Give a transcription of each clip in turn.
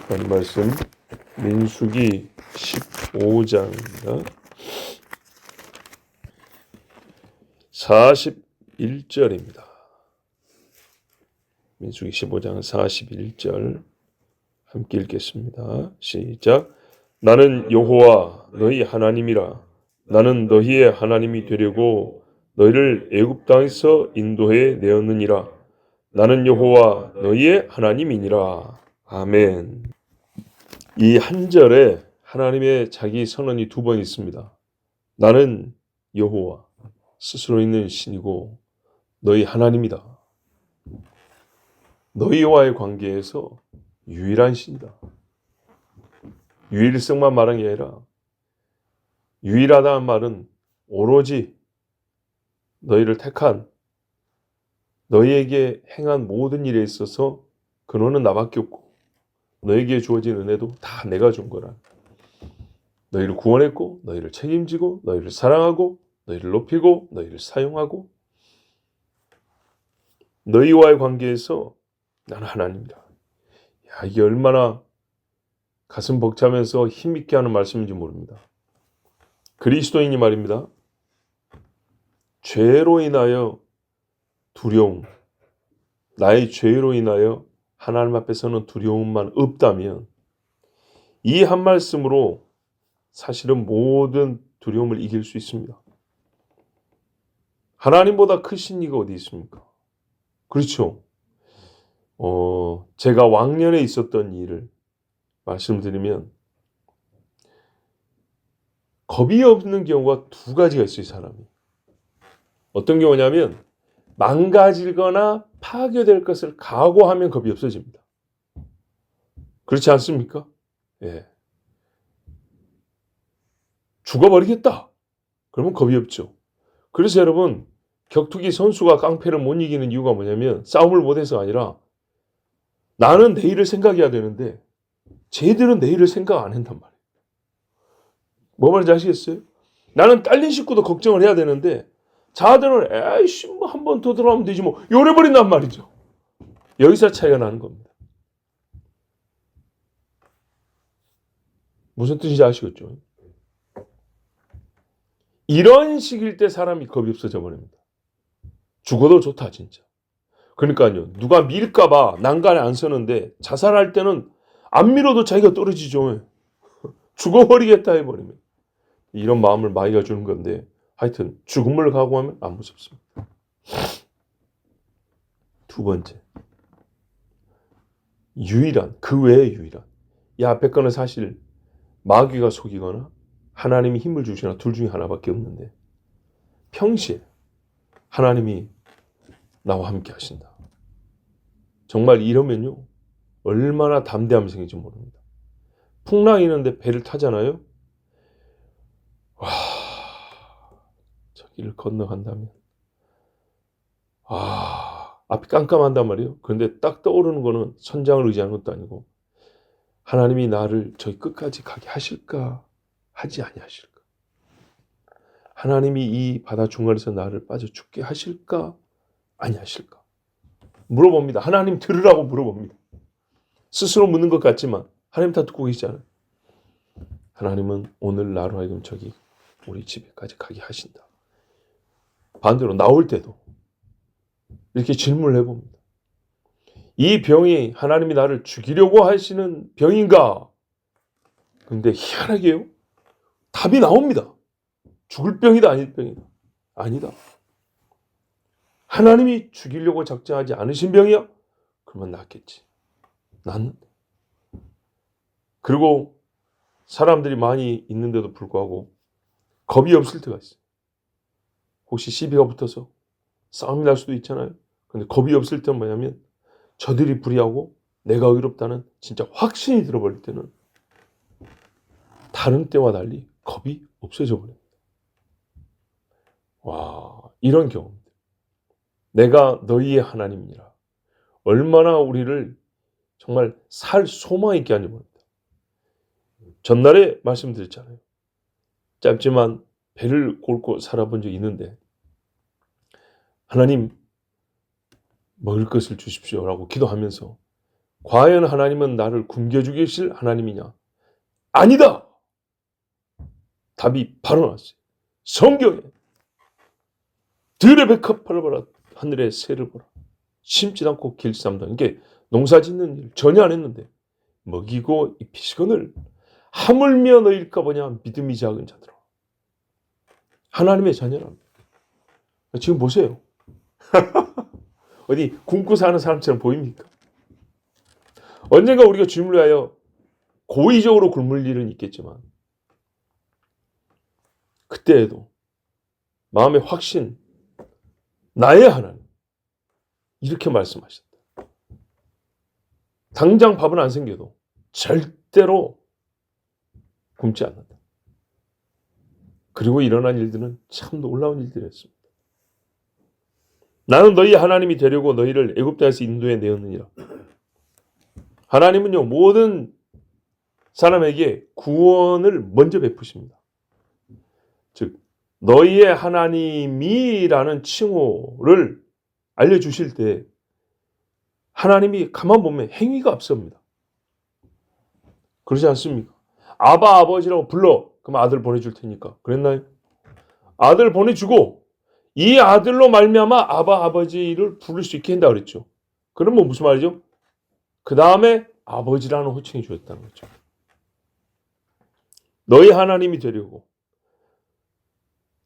하는 말씀 민수기 15장입니다. 41절입니다. 민수기 15장 41절 함께 읽겠습니다. 시작. 나는 여호와 너희 하나님이라. 나는 너희의 하나님이 되려고 너희를 애굽 땅에서 인도해 내었느니라. 나는 여호와 너희의 하나님이니라. 아멘. 이 한 절에 하나님의 자기 선언이 두 번 있습니다. 나는 여호와, 스스로 있는 신이고 너희 하나님이다. 너희와의 관계에서 유일한 신이다. 유일성만 말한 게 아니라 유일하다는 말은 오로지 너희를 택한, 너희에게 행한 모든 일에 있어서 근원은 나밖에 없고 너에게 주어진 은혜도 다 내가 준 거라. 너희를 구원했고 너희를 책임지고 너희를 사랑하고 너희를 높이고 너희를 사용하고 너희와의 관계에서 나는 하나님이다. 야, 이게 얼마나 가슴 벅차면서 힘있게 하는 말씀인지 모릅니다. 그리스도인이 말입니다. 죄로 인하여 두려움, 나의 죄로 인하여 하나님 앞에서는 두려움만 없다면 이 한 말씀으로 사실은 모든 두려움을 이길 수 있습니다. 하나님보다 크신 이가 어디 있습니까? 그렇죠. 제가 왕년에 있었던 일을 말씀드리면 겁이 없는 경우가 두 가지가 있어요. 사람이. 어떤 경우냐면 망가질거나 파괴될 것을 각오하면 겁이 없어집니다. 그렇지 않습니까? 예. 죽어버리겠다. 그러면 겁이 없죠. 그래서 여러분, 격투기 선수가 깡패를 못 이기는 이유가 뭐냐면 싸움을 못해서가 아니라 나는 내일을 생각해야 되는데 쟤들은 내일을 생각 안 한단 말이에요. 뭐 말인지 아시겠어요? 나는 딸린 식구도 걱정을 해야 되는데 자들은 에이씨 뭐 한 번 더 들어가면 되지 뭐 이래버린단 말이죠. 여기서 차이가 나는 겁니다. 무슨 뜻인지 아시겠죠? 이런 식일 때 사람이 겁이 없어져 버립니다. 죽어도 좋다 진짜. 그러니까요. 누가 밀까 봐 난간에 안 서는데 자살할 때는 안 밀어도 자기가 떨어지죠. 죽어버리겠다 해버리면. 이런 마음을 마귀가 주는 건데 하여튼 죽음을 각오하면 안 무섭습니다. 두 번째. 유일한, 그 외에 유일한. 이 앞에 거는 사실 마귀가 속이거나 하나님이 힘을 주시거나 둘 중에 하나밖에 없는데 평시에 하나님이 나와 함께 하신다. 정말 이러면요. 얼마나 담대함이 생길지 모릅니다. 풍랑이 있는데 배를 타잖아요. 와, 저기를 건너간다면 앞이 깜깜한단 말이에요. 그런데 딱 떠오르는 거는 선장을 의지하는 것도 아니고 하나님이 나를 저기 끝까지 가게 하실까 하지 아니하실까. 하나님이 이 바다 중간에서 나를 빠져 죽게 하실까 아니하실까. 물어봅니다. 하나님 들으라고 물어봅니다. 스스로 묻는 것 같지만 하나님 다 듣고 계시잖아요. 하나님은 오늘 나로 하여금 저기 우리 집에까지 가게 하신다. 반대로 나올 때도 이렇게 질문을 해봅니다. 이 병이 하나님이 나를 죽이려고 하시는 병인가? 근데 희한하게요. 답이 나옵니다. 죽을 병이다 아닐 병이다. 아니다. 하나님이 죽이려고 작정하지 않으신 병이야? 그러면 낫겠지. 낫는데. 그리고 사람들이 많이 있는데도 불구하고 겁이 없을 때가 있어요. 혹시 시비가 붙어서 싸움이 날 수도 있잖아요. 근데 겁이 없을 때는 뭐냐면 저들이 불의하고 내가 의롭다는 진짜 확신이 들어버릴 때는 다른 때와 달리 겁이 없어져 버립니다. 와, 이런 경험들. 내가 너희의 하나님이라. 얼마나 우리를 정말 살 소망 있게 하는지 모릅니다. 전날에 말씀드렸잖아요. 짧지만 배를 곪고 살아본 적이 있는데 하나님 먹을 것을 주십시오라고 기도하면서 과연 하나님은 나를 굶겨 죽이실 하나님이냐? 아니다! 답이 바로 나왔어요. 성경에 들의 백합화를 보라, 하늘의 새를 보라. 심지 않고 길쌈다. 이게 농사 짓는 일 전혀 안 했는데 먹이고 입히시거늘 하물며 너희일까 보냐 믿음이 작은 자들아. 하나님의 자녀랍니다. 지금 보세요. 어디 굶고 사는 사람처럼 보입니까? 언젠가 우리가 주님을 위하여 고의적으로 굶을 일은 있겠지만 그때에도 마음의 확신, 나의 하나님 이렇게 말씀하셨다. 당장 밥은 안 생겨도 절대로 굶지 않는다. 그리고 일어난 일들은 참 놀라운 일들이었습니다. 나는 너희 하나님이 되려고 너희를 애굽 땅에서 인도해 내었느니라. 하나님은요 모든 사람에게 구원을 먼저 베푸십니다. 즉 너희의 하나님이라는 칭호를 알려주실 때 하나님이 가만 보면 행위가 앞섭니다. 그러지 않습니까? 아바 아버지라고 불러. 그럼 아들 보내줄 테니까. 그랬나요? 아들 보내주고 이 아들로 말미암아 아바 아버지를 부를 수 있게 한다 그랬죠. 그러면 무슨 말이죠? 그 다음에 아버지라는 호칭이 주었다는 거죠. 너희 하나님이 되려고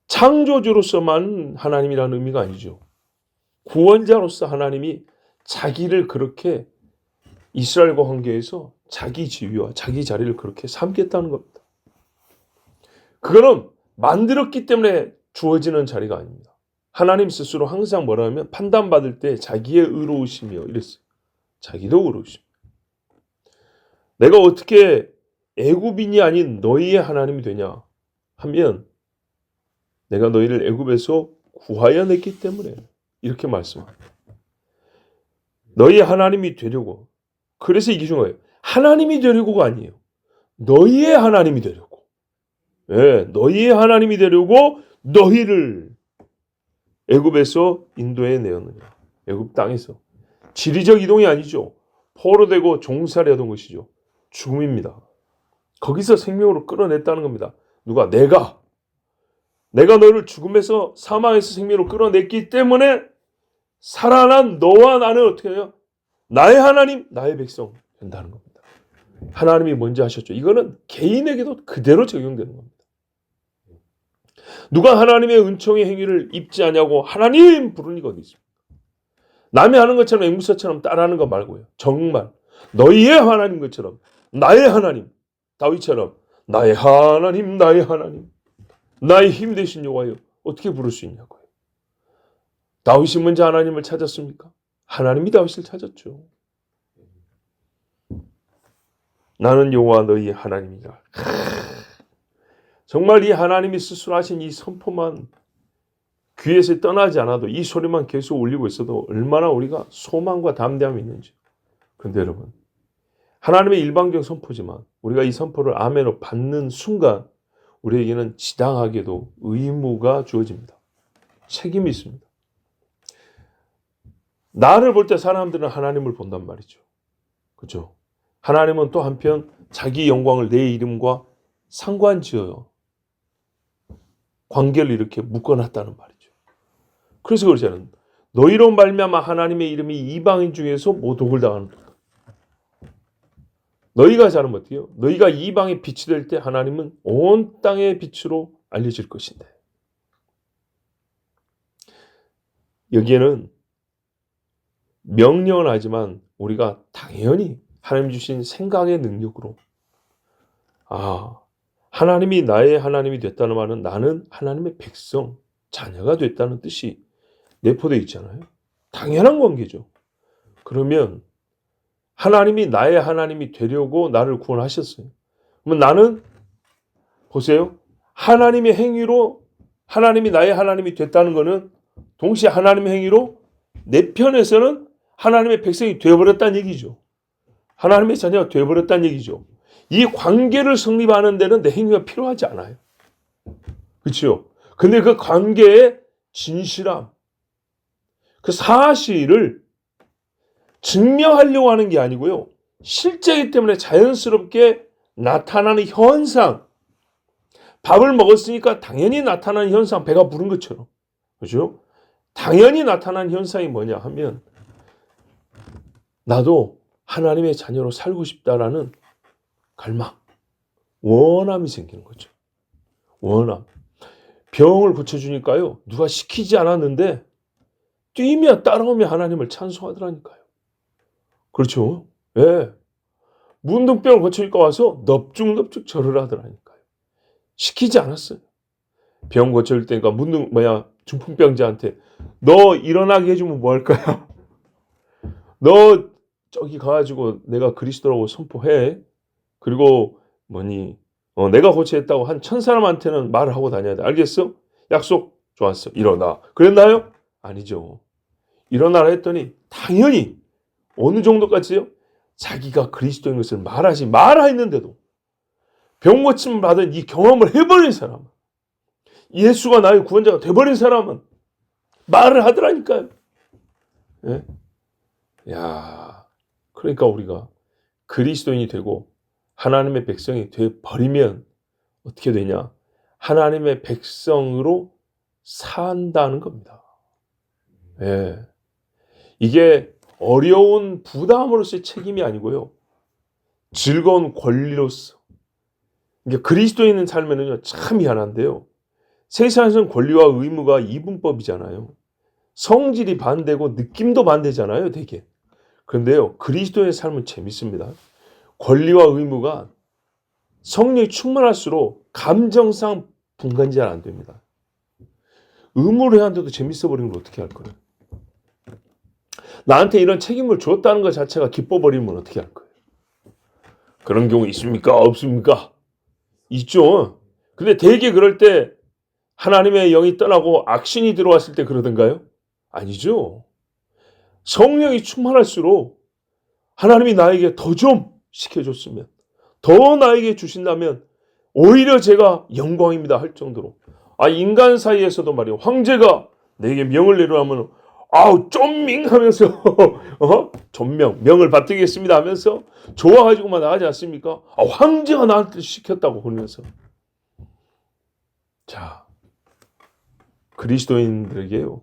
창조주로서만 하나님이라는 의미가 아니죠. 구원자로서 하나님이 자기를 그렇게 이스라엘과 관계에서 자기 지위와 자기 자리를 그렇게 삼겠다는 겁니다. 그거는 만들었기 때문에 주어지는 자리가 아닙니다. 하나님 스스로 항상 뭐라 하면 판단받을 때 자기의 의로우시며 이랬어요. 자기도 의로우시며. 내가 어떻게 애굽인이 아닌 너희의 하나님이 되냐 하면 내가 너희를 애굽에서 구하여 냈기 때문에 이렇게 말씀합니다. 너희 하나님이 되려고. 그래서 이게 중요해요. 하나님이 되려고가 아니에요. 너희의 하나님이 되려고. 네, 너희의 하나님이 되려고 너희를 애굽에서 인도해 내었느냐. 애굽 땅에서. 지리적 이동이 아니죠. 포로되고 종살이 하던 것이죠. 죽음입니다. 거기서 생명으로 끌어냈다는 겁니다. 누가? 내가 너를 죽음에서 사망에서 생명으로 끌어냈기 때문에 살아난 너와 나는 어떻게 해요? 나의 하나님, 나의 백성 된다는 겁니다. 하나님이 먼저 하셨죠. 이거는 개인에게도 그대로 적용되는 겁니다. 누가 하나님의 은총의 행위를 입지 않냐고 하나님 부르는 이가 어디 있습니까? 남이 하는 것처럼 앵무새처럼 따라하는 거 말고요. 정말 너희의 하나님 것처럼 나의 하나님, 다윗처럼 나의 하나님, 나의 하나님, 나의 힘 되신 여호와여 어떻게 부를 수 있냐고요. 다윗이 먼저 하나님을 찾았습니까? 하나님이 다윗을 찾았죠. 나는 여호와 너희의 하나님이라. 정말 이 하나님이 스스로 하신 이 선포만 귀에서 떠나지 않아도 이 소리만 계속 울리고 있어도 얼마나 우리가 소망과 담대함이 있는지. 그런데 여러분, 하나님의 일방적 선포지만 우리가 이 선포를 아멘으로 받는 순간 우리에게는 지당하게도 의무가 주어집니다. 책임이 있습니다. 나를 볼 때 사람들은 하나님을 본단 말이죠. 그렇죠? 하나님은 또 한편 자기 영광을 내 이름과 상관지어요. 관계를 이렇게 묶어놨다는 말이죠. 그래서 그러잖아요. 너희로 말미암아 하나님의 이름이 이방인 중에서 모독을 당하는 거다. 너희가 잘하면 어때요? 너희가 이방의 빛이 될 때 하나님은 온 땅의 빛으로 알려질 것인데. 여기에는 명령은 하지만 우리가 당연히 하나님 주신 생각의 능력으로 하나님이 나의 하나님이 됐다는 말은 나는 하나님의 백성, 자녀가 됐다는 뜻이 내포되어 있잖아요. 당연한 관계죠. 그러면 하나님이 나의 하나님이 되려고 나를 구원하셨어요. 그러면 나는 보세요. 하나님의 행위로 하나님이 나의 하나님이 됐다는 것은 동시에 하나님의 행위로 내 편에서는 하나님의 백성이 되어버렸다는 얘기죠. 하나님의 자녀가 되어버렸다는 얘기죠. 이 관계를 성립하는 데는 내 행위가 필요하지 않아요. 그렇죠? 근데 그 관계의 진실함, 그 사실을 증명하려고 하는 게 아니고요. 실제이기 때문에 자연스럽게 나타나는 현상. 밥을 먹었으니까 당연히 나타나는 현상, 배가 부른 것처럼. 그죠? 당연히 나타나는 현상이 뭐냐 하면 나도 하나님의 자녀로 살고 싶다라는 갈망, 원함이 생기는 거죠. 원함. 병을 고쳐주니까요. 누가 시키지 않았는데 뛰며 따라오며 하나님을 찬송하더라니까요. 그렇죠? 예. 문둥병을 고치니까 와서 넙죽넙죽 절을 하더라니까요. 시키지 않았어요. 병 고칠 때니까 중풍병자한테 너 일어나게 해주면 뭐 할까요? 너 저기 가가지고 내가 그리스도라고 선포해. 그리고 내가 고치겠다고 한 1000사람한테는 말을 하고 다녀야 돼. 알겠어? 약속? 좋았어. 일어나. 그랬나요? 아니죠. 일어나라 했더니 당연히 어느 정도까지요? 자기가 그리스도인 것을 말했는데도 병 고침 받은 이 경험을 해버린 사람은, 예수가 나의 구원자가 돼버린 사람은 말을 하더라니까요. 예? 야, 그러니까 우리가 그리스도인이 되고 하나님의 백성이 돼버리면 어떻게 되냐? 하나님의 백성으로 산다는 겁니다. 예. 이게 어려운 부담으로서의 책임이 아니고요. 즐거운 권리로서. 그러니까 그리스도인의 삶에는요, 참 미안한데요. 세상에서는 권리와 의무가 이분법이잖아요. 성질이 반대고 느낌도 반대잖아요, 되게. 그런데요, 그리스도의 삶은 재밌습니다. 권리와 의무가 성령이 충만할수록 감정상 분간이 잘 안 됩니다. 의무를 해야 하는데도 재밌어 버리는 걸 어떻게 할 거예요? 나한테 이런 책임을 줬다는 것 자체가 기뻐 버리면 어떻게 할 거예요? 그런 경우 있습니까? 없습니까? 있죠. 근데 되게 그럴 때 하나님의 영이 떠나고 악신이 들어왔을 때 그러던가요? 아니죠. 성령이 충만할수록 하나님이 나에게 더 좀 시켜줬으면, 더 나에게 주신다면 오히려 제가 영광입니다 할 정도로. 인간 사이에서도 말이에요. 황제가 내게 명을 내려하면 쫌밍 하면서 명을 받들겠습니다 하면서 좋아가지고만 나가지 않습니까? 황제가 나한테 시켰다고 그러면서. 자, 그리스도인들에게요,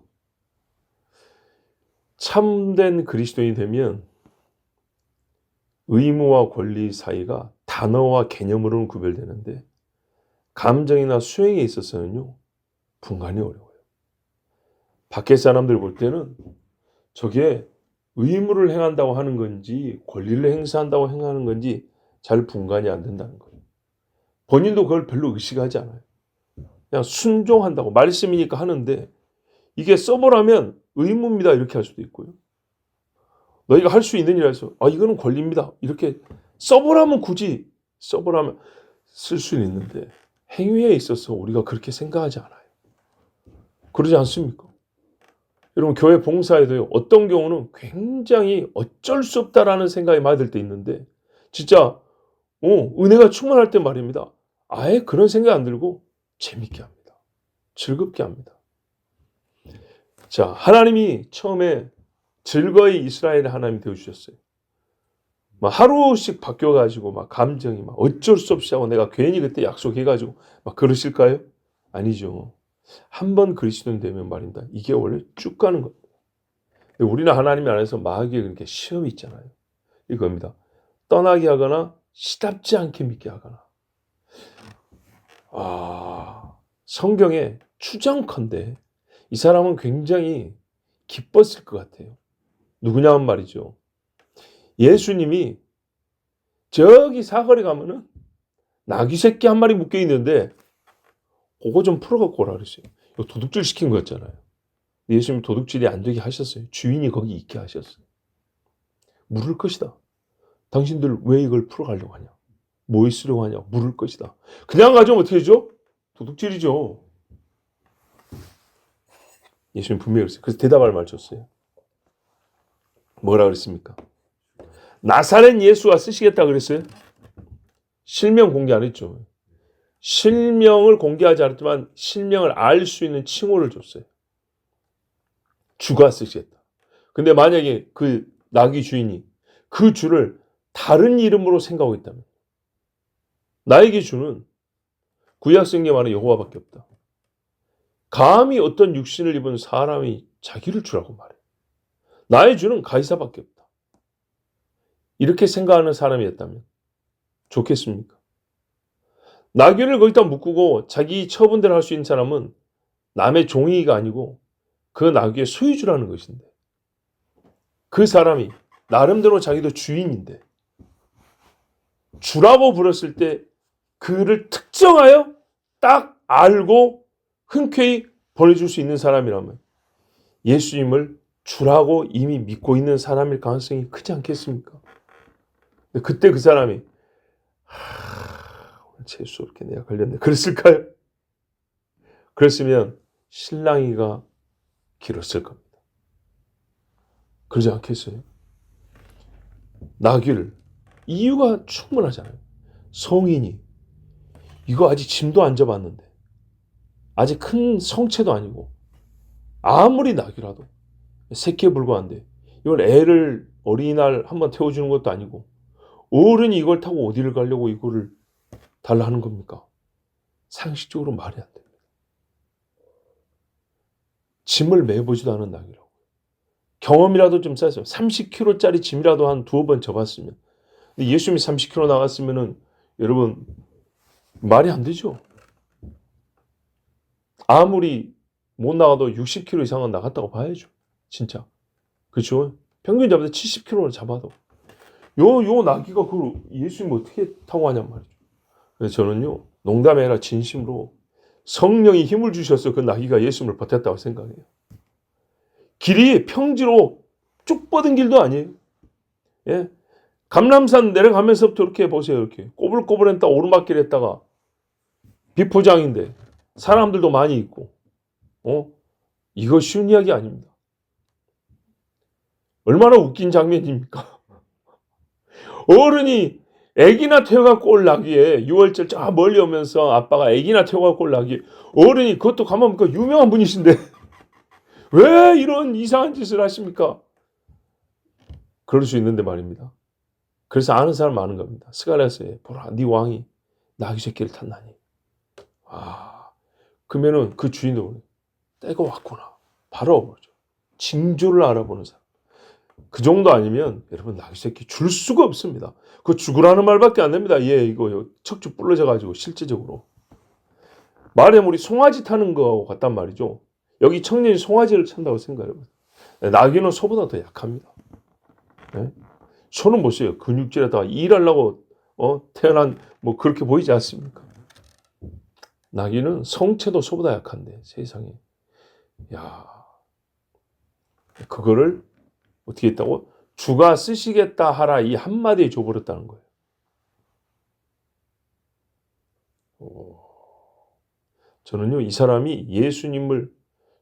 참된 그리스도인이 되면 의무와 권리 사이가 단어와 개념으로는 구별되는데 감정이나 수행에 있어서는요, 분간이 어려워요. 밖에 사람들 볼 때는 저게 의무를 행한다고 하는 건지 권리를 행사한다고 행하는 건지 잘 분간이 안 된다는 거예요. 본인도 그걸 별로 의식하지 않아요. 그냥 순종한다고, 말씀이니까 하는데 이게 써보라면 의무입니다 이렇게 할 수도 있고요. 너희가 할 수 있는 일이라 해서 이거는 권리입니다 이렇게 써보라면 굳이 써보라면 쓸 수는 있는데 행위에 있어서 우리가 그렇게 생각하지 않아요. 그러지 않습니까? 여러분, 교회 봉사에도요, 어떤 경우는 굉장히 어쩔 수 없다라는 생각이 많이 들 때 있는데 진짜 은혜가 충만할 때 말입니다. 아예 그런 생각 안 들고 재밌게 합니다. 즐겁게 합니다. 자, 하나님이 처음에 즐거이 이스라엘의 하나님이 되어주셨어요. 하루씩 바뀌어가지고 감정이 어쩔 수 없이 하고 내가 괜히 그때 약속해가지고 그러실까요? 아니죠. 한번 그리스도인 되면 말입니다. 이게 원래 쭉 가는 겁니다. 우리는 하나님 안에서 마귀에 그렇게 시험이 있잖아요. 이겁니다. 떠나게 하거나 시답지 않게 믿게 하거나. 성경에 추정컨대 이 사람은 굉장히 기뻤을 것 같아요. 누구냐면 말이죠. 예수님이 저기 사거리 가면은 나귀 새끼 한 마리 묶여 있는데 그거 좀 풀어갖고 오라 그랬어요. 이거 도둑질 시킨 거였잖아요. 예수님 도둑질이 안 되게 하셨어요. 주인이 거기 있게 하셨어요. 물을 것이다. 당신들 왜 이걸 풀어가려고 하냐? 뭐 있으려고 하냐? 물을 것이다. 그냥 가져오면 어떻게 되죠? 도둑질이죠. 예수님 분명히 그랬어요. 그래서 대답할 말 줬어요. 뭐라 그랬습니까? 나사렛 예수가 쓰시겠다 그랬어요? 실명 공개 안 했죠. 실명을 공개하지 않았지만 실명을 알 수 있는 칭호를 줬어요. 주가 쓰시겠다. 근데 만약에 그 나귀 주인이 그 주를 다른 이름으로 생각하고 있다면, 나에게 주는 구약성경에 말하는 여호와밖에 없다. 감히 어떤 육신을 입은 사람이 자기를 주라고 말해. 나의 주는 가이사밖에 없다. 이렇게 생각하는 사람이었다면 좋겠습니까? 나귀를 거기다 묶고 자기 처분대로 할 수 있는 사람은 남의 종이가 아니고 그 나귀의 소유주라는 것인데, 그 사람이 나름대로 자기도 주인인데 주라고 불렀을 때 그를 특정하여 딱 알고 흔쾌히 보내줄 수 있는 사람이라면 예수님을 주라고 이미 믿고 있는 사람일 가능성이 크지 않겠습니까? 그때 그 사람이 오늘 재수 없게 내가 걸렸네, 그랬을까요? 그랬으면 실랑이가 길었을 겁니다. 그러지 않겠어요? 나귀를, 이유가 충분하잖아요. 성인이 이거 아직 짐도 안 져봤는데, 아직 큰 성체도 아니고, 아무리 나귀라도 새끼에 불과한데 이걸 애를 어린이날 한번 태워주는 것도 아니고 어른이 이걸 타고 어디를 가려고 이거를 달라 하는 겁니까? 상식적으로 말이 안 됩니다. 짐을 매보지도 않은 나귀라고. 경험이라도 좀 쌓였으면 30kg짜리 짐이라도 한 두어 번 져봤으면. 근데 예수님이 30kg 나갔으면은 여러분 말이 안 되죠. 아무리 못 나가도 60kg 이상은 나갔다고 봐야죠. 진짜. 그렇죠? 평균 잡아도 70kg를 잡아도. 요 나귀가 그 예수님 어떻게 타고 가냔 말이죠. 그래서 저는요, 농담이 아니라 진심으로 성령이 힘을 주셔서 그 나귀가 예수님을 버텼다고 생각해요. 길이 평지로 쭉 뻗은 길도 아니에요. 예? 감람산 내려가면서부터 이렇게 보세요. 이렇게 꼬불꼬불했다 오르막길 했다가 비포장인데 사람들도 많이 있고, 이거 쉬운 이야기 아닙니다. 얼마나 웃긴 장면입니까? 어른이 애기나 태워갖고 올 나귀에 6월절 저 멀리 오면서 아빠가 애기나 태워갖고 올 나귀에 어른이, 그것도 가만 보니까 유명한 분이신데 왜 이런 이상한 짓을 하십니까? 그럴 수 있는데 말입니다. 그래서 아는 사람 많은 겁니다. 스가랴서에 보라 네 왕이 나귀 새끼를 탔나니. 그러면은 그 주인도 때가 왔구나. 바로 알아보죠. 징조를 알아보는 사람. 그 정도 아니면 여러분 나귀 새끼 줄 수가 없습니다. 그거 죽으라는 말밖에 안 됩니다. 이거 척추 부러져 가지고 실제적으로. 말하자면 우리 송아지 타는 거하고 같단 말이죠. 여기 청년이 송아지를 찬다고 생각해요. 나귀는 소보다 더 약합니다. 네? 소는 보세요. 근육질에다가 일하려고 태어난 뭐 그렇게 보이지 않습니까? 나귀는 성체도 소보다 약한데 세상에. 야, 그거를 어떻게 했다고? 주가 쓰시겠다 하라 이 한마디에 줘버렸다는 거예요. 저는요, 이 사람이 예수님을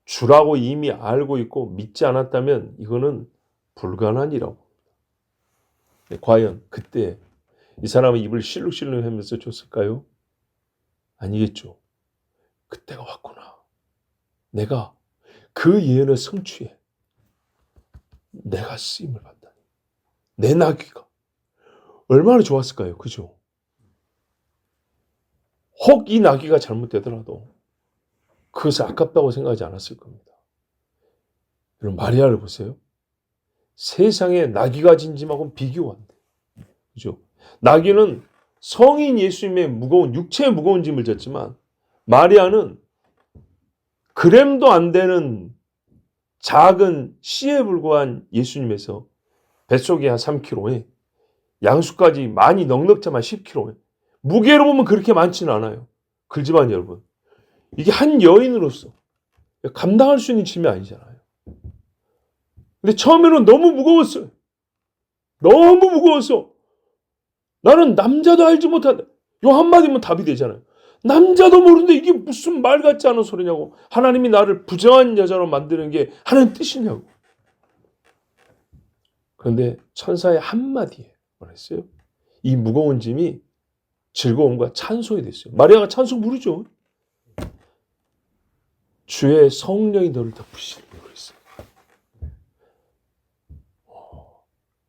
주라고 이미 알고 있고 믿지 않았다면 이거는 불가능한 일이라고 봅니다. 과연 그때 이 사람은 입을 실룩실룩 하면서 줬을까요? 아니겠죠. 그때가 왔구나. 내가 그 예언의 성취에 내가 쓰임을 받다니. 내 나귀가 얼마나 좋았을까요? 그죠? 혹 이 나귀가 잘못되더라도 그것을 아깝다고 생각하지 않았을 겁니다. 여러분 마리아를 보세요. 세상에 나귀가 진 짐하고는 비교가 안 돼요. 그죠? 나귀는 성인 예수님의 무거운 육체의 무거운 짐을 졌지만 마리아는 그램도 안 되는 작은 씨에 불과한 예수님에서 뱃속이 한 3kg에 양수까지 많이 넉넉자만 10kg에 무게로 보면 그렇게 많지는 않아요. 그렇지만 여러분 이게 한 여인으로서 감당할 수 있는 짐이 아니잖아요. 근데 처음에는 너무 무거웠어요. 너무 무거워서 나는 남자도 알지 못한다. 요 한마디면 답이 되잖아요. 남자도 모르는데 이게 무슨 말 같지 않은 소리냐고. 하나님이 나를 부정한 여자로 만드는 게 하나님 뜻이냐고. 그런데 천사의 한마디에 뭐랬어요? 이 무거운 짐이 즐거움과 찬송이 됐어요. 마리아가 찬송 부르죠. 주의 성령이 너를 덮으시는 그랬어요.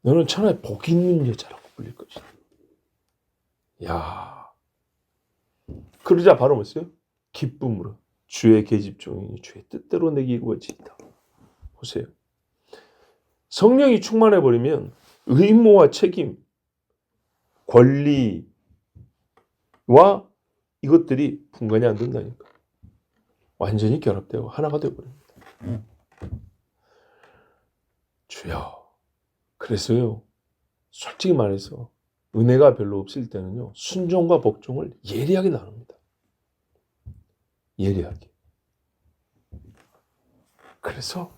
너는 천하에 복 있는 여자라고 불릴 것이다. 야, 그러자 바로 뭐였어요? 기쁨으로 주의 계집종이니 주의 뜻대로 내게 이루어지이다. 보세요. 성령이 충만해버리면 의무와 책임, 권리와 이것들이 분간이 안 된다니까. 완전히 결합되고 하나가 되어버립니다. 주여. 그래서요, 솔직히 말해서 은혜가 별로 없을 때는요, 순종과 복종을 예리하게 나눕니다. 예리하게. 그래서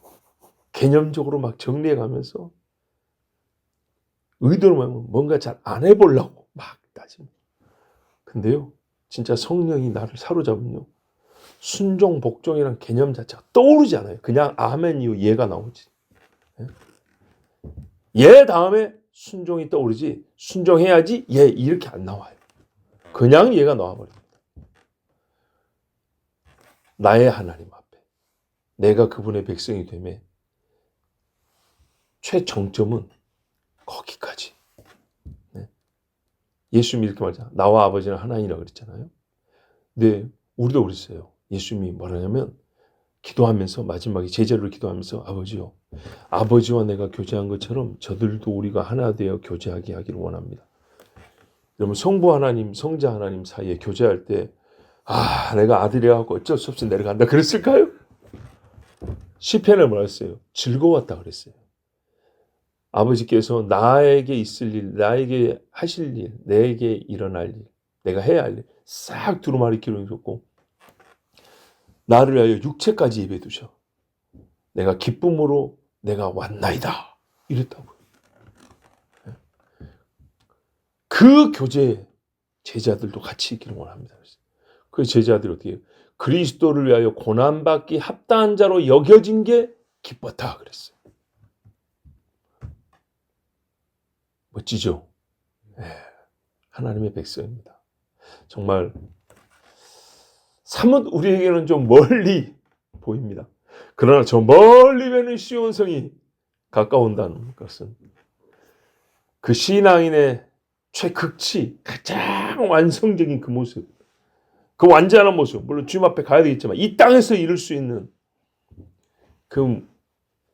개념적으로 막 정리해가면서 의도를 보면 뭔가 잘 안 해보려고 막 따집니다. 근데요, 진짜 성령이 나를 사로잡으면요, 순종, 복종이라는 개념 자체가 떠오르지 않아요. 그냥 아멘 이후 예가 나오지. 예 다음에 순종이 떠오르지, 순종해야지 예 이렇게 안 나와요. 그냥 예가 나와버립니다. 나의 하나님 앞에 내가 그분의 백성이 되매 최정점은 거기까지. 예수님이 이렇게 말하잖아요. 나와 아버지는 하나이라고 그랬잖아요. 근데 우리도 그랬어요. 예수님이 뭐라냐면 기도하면서 마지막에 제자로 기도하면서 아버지요, 아버지와 내가 교제한 것처럼 저들도 우리가 하나 되어 교제하게 하기를 원합니다. 여러분, 성부 하나님, 성자 하나님 사이에 교제할 때 내가 아들이라고 어쩔 수 없이 내려간다 그랬을까요? 시편에 뭐라 했어요? 즐거웠다 그랬어요. 아버지께서 나에게 있을 일, 나에게 하실 일, 내게 일어날 일, 내가 해야 할 일 싹 두루마리 기록해줬고 나를 위하여 육체까지 예배해 두셔. 내가 기쁨으로 내가 왔나이다 이랬다고요. 그 교제에 제자들도 같이 있기를 원합니다. 그 제자들이 어떻게 해요? 그리스도를 위하여 고난받기 합당한 자로 여겨진 게 기뻤다 그랬어요. 멋지죠? 하나님의 백성입니다. 정말 사뭇 우리에게는 좀 멀리 보입니다. 그러나 저 멀리 보이는 시온성이 가까운다는 것은 그 신앙인의 최극치, 가장 완성적인 그 모습, 그 완전한 모습, 물론 주님 앞에 가야 되겠지만 이 땅에서 이룰 수 있는 그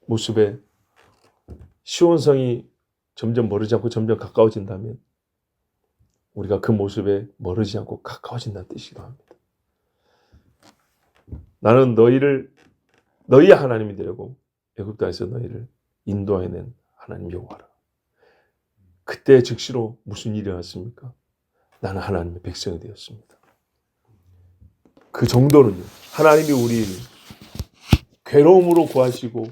모습에 시온성이 점점 멀어지지 않고 점점 가까워진다면 우리가 그 모습에 멀어지지 않고 가까워진다는 뜻이기도 합니다. 나는 너희의 하나님이 되려고 애굽 땅에서 너희를 인도해낸 하나님 여호와라. 그때 즉시로 무슨 일이 왔습니까? 나는 하나님의 백성이 되었습니다. 그 정도는요. 하나님이 우리를 괴로움으로 구하시고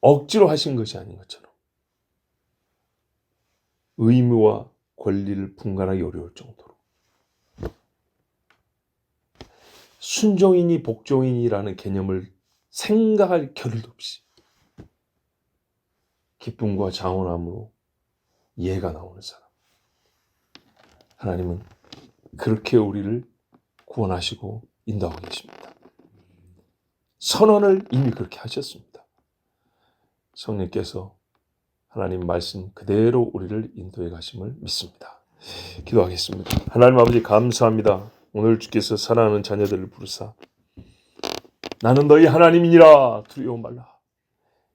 억지로 하신 것이 아닌 것처럼 의무와 권리를 분간하기 어려울 정도로 순종이니 복종이니라는 개념을 생각할 겨를도 없이 기쁨과 장원함으로 예가 나오는 사람. 하나님은 그렇게 우리를 구원하시고 인도하고 계십니다. 선언을 이미 그렇게 하셨습니다. 성령께서 하나님 말씀 그대로 우리를 인도해 가심을 믿습니다. 기도하겠습니다. 하나님 아버지 감사합니다. 오늘 주께서 사랑하는 자녀들을 부르사 나는 너희 하나님이니라 두려워 말라.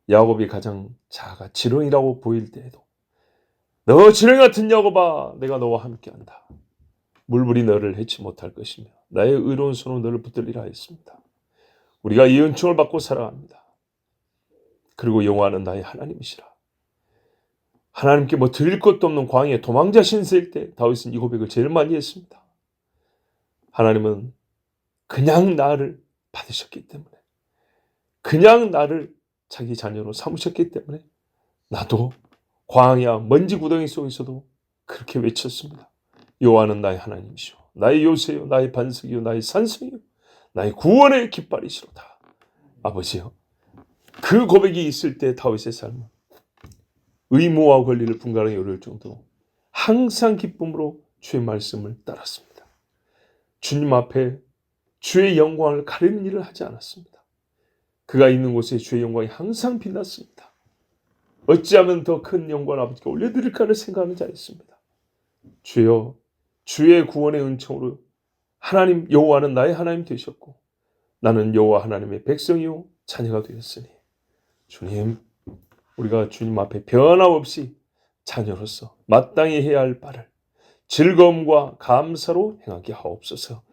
야곱이 가장 자가 지렁이라고 보일 때에도 너 지렁이 같은 야곱아 내가 너와 함께한다. 물불이 너를 해치 못할 것이며 나의 의로운 손으로 너를 붙들리라 했습니다. 우리가 이 은총을 받고 살아갑니다. 그리고 여호와는 나의 하나님이시라. 하나님께 뭐 드릴 것도 없는 광야에 도망자 신세일 때 다윗은 이 고백을 제일 많이 했습니다. 하나님은 그냥 나를 받으셨기 때문에, 그냥 나를 자기 자녀로 삼으셨기 때문에 나도 광야 먼지 구덩이 속에서도 그렇게 외쳤습니다. 여호와는 나의 하나님이시오, 나의 요새요, 나의 반석이요, 나의 산성이요, 나의 구원의 깃발이시로다. 아버지요, 그 고백이 있을 때 다윗의 삶은 의무와 권리를 분간하기 어려울 정도로 항상 기쁨으로 주의 말씀을 따랐습니다. 주님 앞에 주의 영광을 가리는 일을 하지 않았습니다. 그가 있는 곳에 주의 영광이 항상 빛났습니다. 어찌하면 더 큰 영광을 아버지께 올려드릴까를 생각하는 자였습니다. 주여, 주의 구원의 은총으로 하나님 여호와는 나의 하나님 되셨고 나는 여호와 하나님의 백성이요 자녀가 되었으니 주님, 우리가 주님 앞에 변함없이 자녀로서 마땅히 해야 할 바를 즐거움과 감사로 행하게 하옵소서.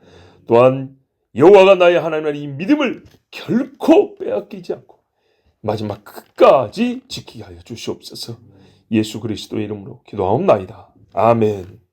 또한 여호와가 나의 하나님이라는 이 믿음을 결코 빼앗기지 않고 마지막 끝까지 지키게 하여 주시옵소서. 예수 그리스도의 이름으로 기도하옵나이다. 아멘.